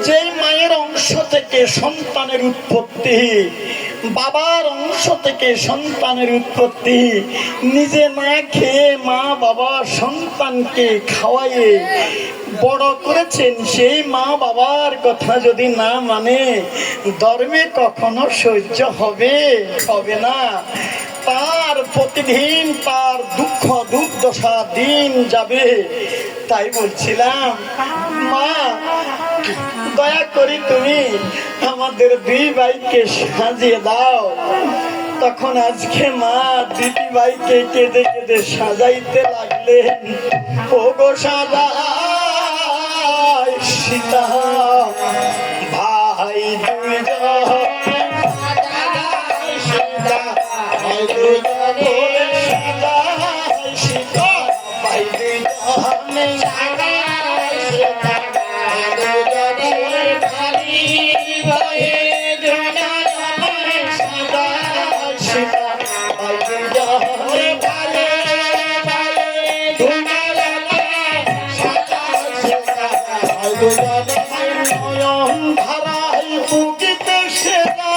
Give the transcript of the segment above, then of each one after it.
যেই মায়ের অংশ থেকে সন্তানের উৎপত্তি, বাবার অংশ থেকে সন্তানের উৎপত্তি, নিজে না খেয়ে মা বাবা সন্তানকে খাওয়াইয়ে বড় করেছেন, সেই মা বাবার কথা যদি না মানে ধর্মে কখনো সহ্য হবে না। তার প্রতিদিন তার দুঃখ দুর্দশা দিন যাবে। তাই বলছিলাম, মা দয়া করি তুমি আমাদের দুই ভাইকে সাজিয়ে দাও। তখন আজকে মা দিদি ভাইকে কেঁদে কেঁদে সাজাইতে লাগলেন। ও গো সাজাই সীতা ভাই দুইজন, সীতা ভাই দুইজন, সীতা ভাই দুইজন, ধারাই বুকিতে সেরা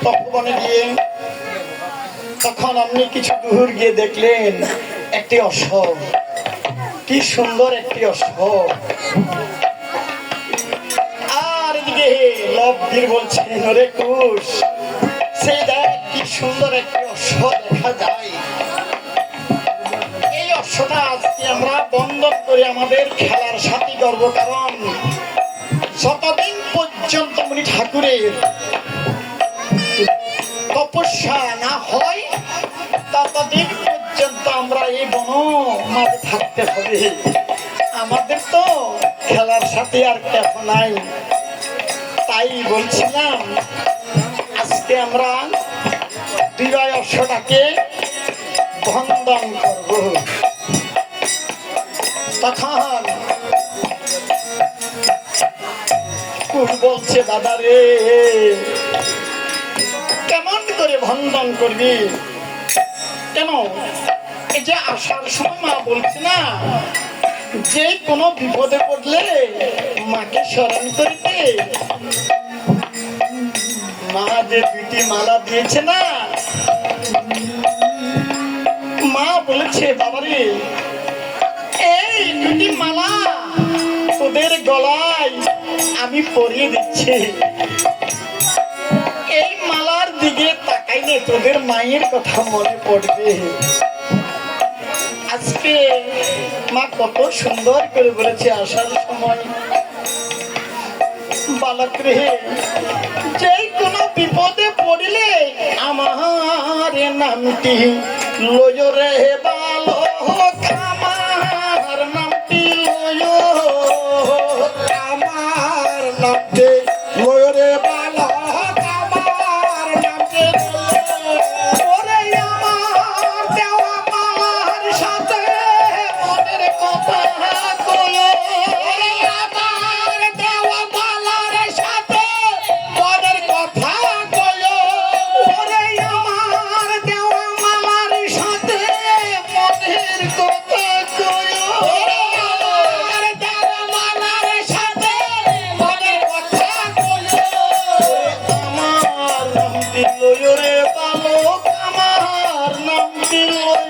তপবনে গিয়ে তখন আপনি কিছু দূর গিয়ে দেখলেন একটি অশ্বখ। কি সুন্দর একটি অশ্বখ। আর এদিকে লবধীর বলছেন, ওরে কুশ, সেই দেখ কি সুন্দর একটি অশ্ব দেখা যায়। এই অশ্বটা আজকে আমরা বন্ধন করে আমাদের খেলার সাথী করব, কারণ যতদিন পর্যন্ত উনি ঠাকুরের তপস্যা না হয় ততদিন পর্যন্ত আমরা এই বন মাঝে থাকতে হবে। আমাদের তো খেলার সাথে আর কেউ নাই। তাই বলছিলাম আজকে আমরা বিজয় অশ্বটাকে বন্ধন করব। তখন কুশ বলছে, দাদা রে কেমন করে বন্ধন করবি? কেন এই যে আসার সময় মা বলছে না, যে কোনো বিপদে পড়লে মাকে স্মরণ করিতে। মা যে দুটি মালা দিয়েছে না, মা বলেছে বাবারে এই তোদের গলায় আমি পরিয়ে দিচ্ছি। এই মালার দিকে তাকাইলে তোদের মায়ের কথা মনে পড়বে। আজকে মা কত সুন্দর করে বলেছে আসার সময়, বালক রে যে কোনো বিপদে পড়িলে আমার নামটি লয় রে বালক, আমার নামটি লয়, আমার নামটি লয় রে বালক, আমার নামটি লয়। ওরে আমার দেওয়া মালার সাথে মনের কথা কয়, আমার দেওয়া মালার সাথে মনের কথা কয়। ওরে আমার দেওয়া মালার সাথে মনের কথা কয়, আমার দেওয়া মালার সাথে মনের কথা কয়। আমার নামটি লয় রে বালক, আমার নামটি লয়,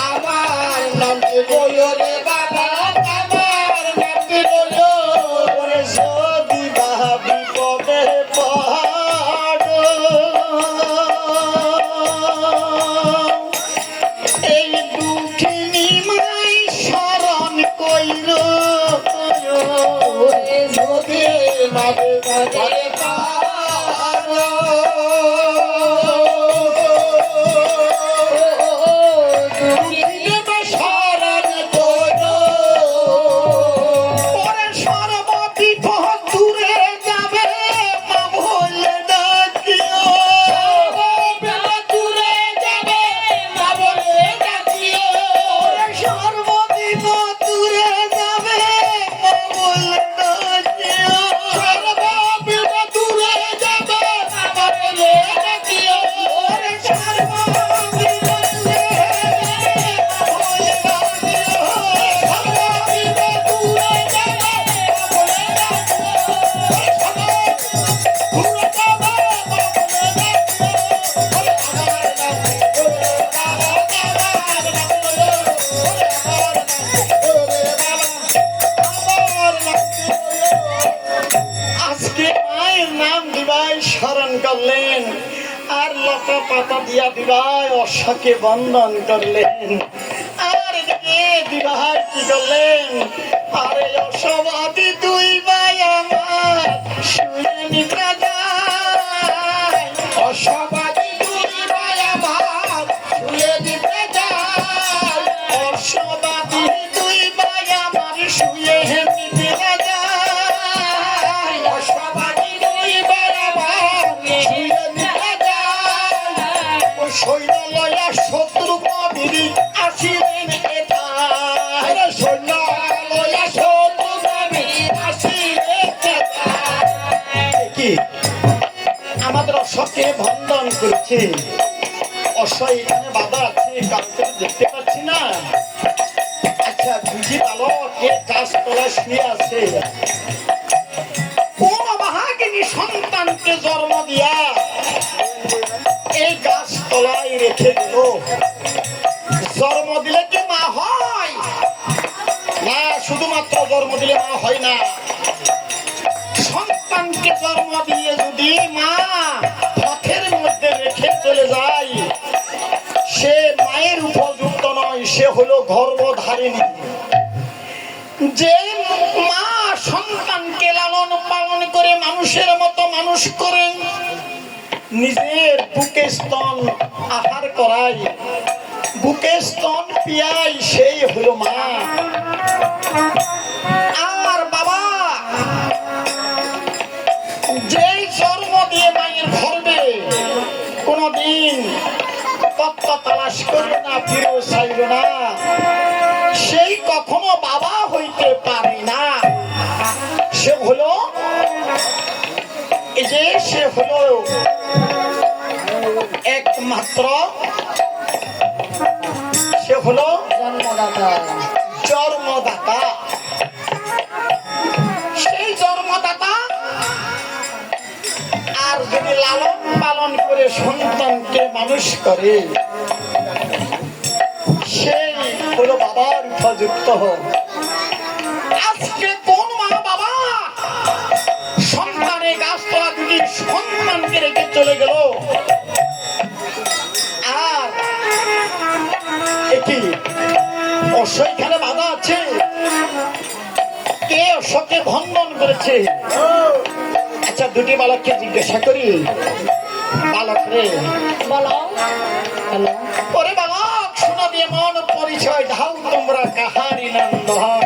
আমার নামটি লয় রে বালক, আমার নামটি লয়। যদি ভাবি পদে পড়, এই দুঃখিনী মাই শরণ কইর, যদি ভাবি পদে করলেন আর লতা পাতা দিয়া দিবাই অশাকে বন্ধন করলেন। আর এদিকে দিবাই কি করলেন, আরে অসবাদি দুই ভাই আমার শুয়ে নিদ্রা যায়, অসবাদি দুই ভাই আমার শুয়ে নিদ্রা যায়, অসবাদি দুই ভাই আমার শুয়ে নিদ্রা যায়, অসবাদি দুই ভাই আমার শুয়ে নিদ্রা যায়। ও সৈন্য লয়া শত্রু কবিরি আসিলেন এথায়, সৈন্য লয়া শত্রু কবিরি আসিলেন এথায়। কি আমাদের অশ্বকে বন্ধন করেছে, অশ্ব এখানে বাধা আছে, কাউকে দেখতে পাচ্ছি না। আচ্ছা বুঝি বালক কে গাছ তলায় শুয়ে আছে, কোন বাহাগিনী সন্তানকে জন্ম দিয়া এই গাছ তলায় রেখে দিল। জন্ম দিলে কি মা হয় না? শুধুমাত্র জন্ম দিলে মা হয় না, সন্তানকে জন্ম দিয়ে যদি মা পথের মধ্যে রেখে চলে যায়, সে মায়ের উপযুক্ত নয়, সে হলো গর্ভধারিণী। যে মা সন্তানকে লালন পালন করে মানুষের মতো মানুষ করে, নিজের বুকে স্তন আহার করায়, বুকে স্তন পিয়াই, সেই হলো মা। আর বাবা যেই জন্ম দিয়ে মায়ের গর্ভে কোনদিন তত্ত্ব তালাশ করবে না, ফিরেও চাইবে না, সেই কখনো বাবা হইতে পারে না। সে হলো এই যে সে হলো একমাত্র, সে হলো জন্মদাতা, জন্মদাতা। সেই জন্মদাতা আর যদি লালন পালন করে সন্তানকে মানুষ করে, সেই হলো বাবার উপযুক্ত। আজকে কোন অশ্বকে ভন্দন করেছে। আচ্ছা দুটি বালককে জিজ্ঞাসা করি, বালক রে বলো। হ্যালো, ওরে বালক শোনা দিয়ে মন পরিচয় দাও তোমরা কাহারি নন্দন।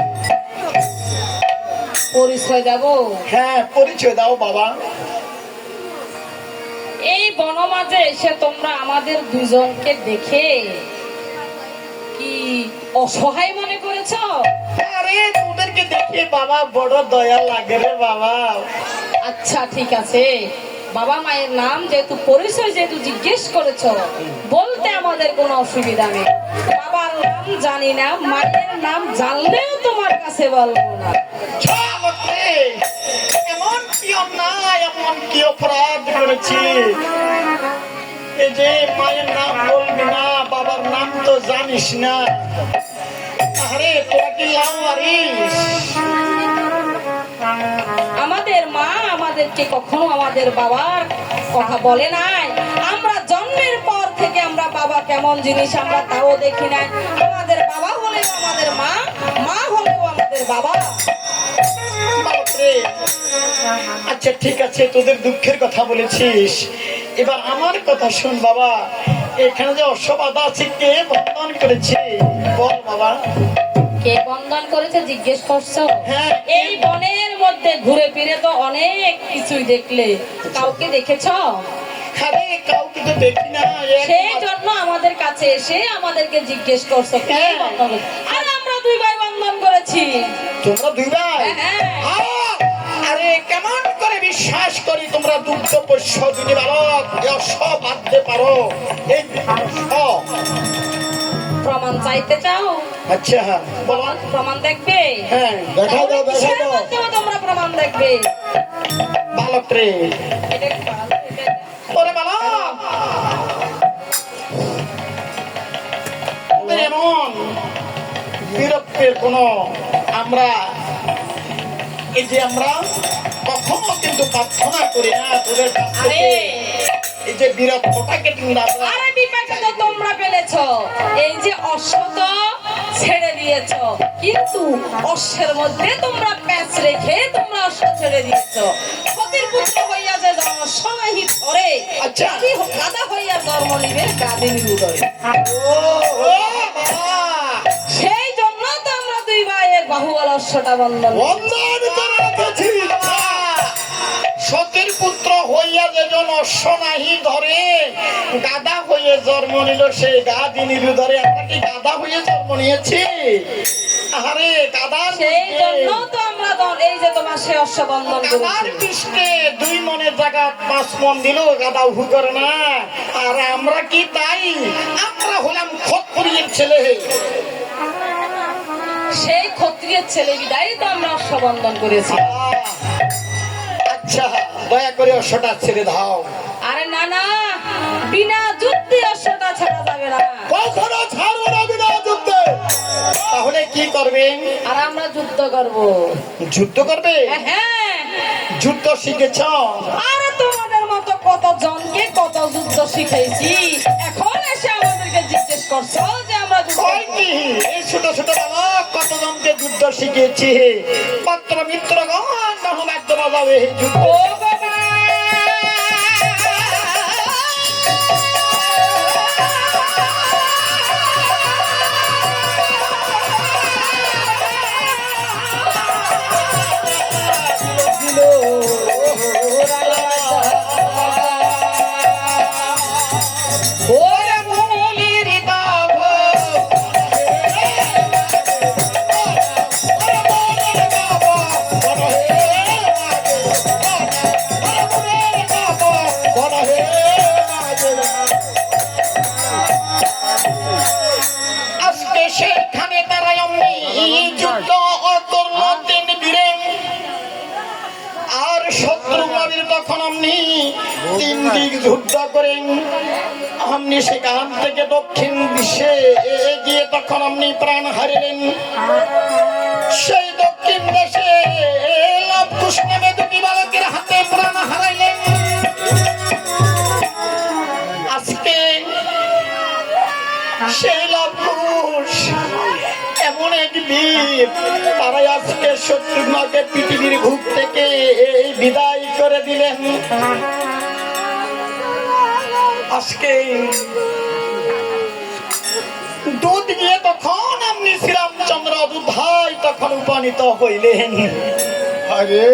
পরিচয় দেব? হ্যাঁ পরিচয় দাও বাবা। এই বনমাঝে এসে তোমরা আমাদের দুজনকে দেখে কি অসহায় মনে করেছ? আরে তোদেরকে দেখে বাবা বড় দয়া লাগে রে বাবা। আচ্ছা ঠিক আছে, বাবা মায়ের নাম যেহেতু পরিচয় যেহেতু জিজ্ঞেস করেছ, বলতে আমাদের কোনো অসুবিধা নেই। বাবার নাম জানি না, মায়ের নাম জানলেও তোমার কাছে বলবো না। এমন কি অন্যায়, এমন কি অপরাধ করেছি এই যে মায়ের নাম বলবি না, বাবার নাম তো জানিস না? আরে তোরা কি লাওয়ারিস? আমাদের মা আমাদেরকে কখনো আমাদের বাবার কথা বলে নাই। আমরা জন্মের পর থেকে আমরা বাবা কেমন জিনিস আমরা তাও দেখি নাই। আমাদের বাবা হলেও আমাদের মা, মা হলেও আমাদের বাবা। বাপরে। আচ্ছা ঠিক আছে, তোদের দুঃখের কথা বলেছিস, এবার আমার কথা শুন বাবা। এখানে যে অশ্ববাধা আছে কে বন্ধন করেছে বল বাবা। কে বন্ধন করেছে জিজ্ঞেস করছো? হ্যাঁ। এই বনের মধ্যে ঘুরে ফিরে তো অনেক কিছুই দেখলে, কাউকে দেখেছো? আরে কাউকে তো দেখি না। সেই জন্য আমাদের কাছে এসে আমাদেরকে জিজ্ঞেস করছো কে বন্ধন করেছে। আর আমরা দুই ভাই বন্ধন করেছি। তোমরা দুই ভাই? হ্যাঁ। আরে কেমন করে বিশ্বাস করি তোমরা দুগ্ধ পোষ্য দুটি বালক সব বাঁধতে পারো? এই প্রমাণ চাইতে চাও? আচ্ছা বলো। প্রমাণ দেখবে? হ্যাঁ দেখা দাও, দেখা কিসের দাও। মাধ্যমে তোমরা প্রমাণ দেখবে? বালক রে এটা একটু ভালো, এটা- ওরে বালক, ওদের এমন বিরক্তের কোন আমরা এই যে আমরা কখনো কিন্তু প্রার্থনা করি না তোদের কাছ থেকে। আরে এই যে বিরক্তটাকে তুমি আরে বিপাকে তো তোমরা ফেলেছো। এই যে অশ্ব তো ছেড়ে দিয়েছো, কিন্তু অশ্বের মধ্যে তোমরা প্যাঁচ রেখে তোমরা অশ্ব ছেড়ে দিয়েছো। সতীর পুত্র হইয়া যে অশ্ব নাহি ধরে, আচ্ছা। গাদা হইয়া জন্ম নিবে গাদিনীর উদরে। সেই জন্য তো আমরা দুই ভাইয়ের বাহুবল অশ্বটা বন্ধন সতীর পুত্র হইয়া যেজন অশ্ব নাহি ধরে গাদা হয়ে জন্ম নিল সেই গাদিনীর ধরে। আমরা কি গাদা হয়ে জন্ম নিয়েছি? আরে গাদার সেই জন্য তো আমরা এই যে তোমার সে অশ্ব বন্ধন গাদার করেছি। পৃষ্ঠে 2 মনের জায়গা 5 মন দিল গাদা উহু করে না। আর আমরা কি তাই? আমরা হলাম ক্ষত্রিয়ের ছেলে। সেই ক্ষত্রিয়ের ছেলে বিদায় তো আমরা অশ্ব বন্ধন করেছি। আচ্ছা দয়া করে অশ্বটা ছেড়ে দাও। আরে না না, বিনা যুদ্ধে অশ্বটা ছাড়া যাবে না। কখনো ছাড়বো না বিনা যুদ্ধে। তাহলে কি করবেন? আর আমরা যুদ্ধ করব। যুদ্ধ করবে? হ্যাঁ। যুদ্ধ শিখেছ? আরে তোমাদের মতো কত জনকে কত যুদ্ধ শিখাইছি, এখন এসে আমাদেরকে জিজ্ঞেস করছো যে আমরা যুদ্ধ কয় কি? এই ছোট ছোট বালক কতজনকে যুদ্ধ শিখিয়েছি। পাত্র মিত্রগণ নহম একদম যাবে এই যুদ্ধ। ও বাবা, ওরে মুনির দাভ আজকে সেখানে তারাই অমনি যুদ্ধ করল 3 বীরে। আর শত্রু নবীর তখন অমনি 3 দিক যুদ্ধ করেন। অমনি সেখান থেকে দক্ষিণ দিশে এগিয়ে তখন অমনি প্রাণ হারিলেন। সেই দক্ষিণ দেশে লবকুশ নামে 2টি বালকের হাতে প্রাণ হারাইলেন। আজকে সেই লবকুশ এমন এক বীর তারাই আজকে শত্রুঘ্নকে পৃথিবীর ভূখ থেকে এই বিদায় করে দিলেন। আজকে দুধ গিয়ে তখন আপনি শ্রীরামচন্দ্র দুধাই তখন উপনীত হইলেন। আরে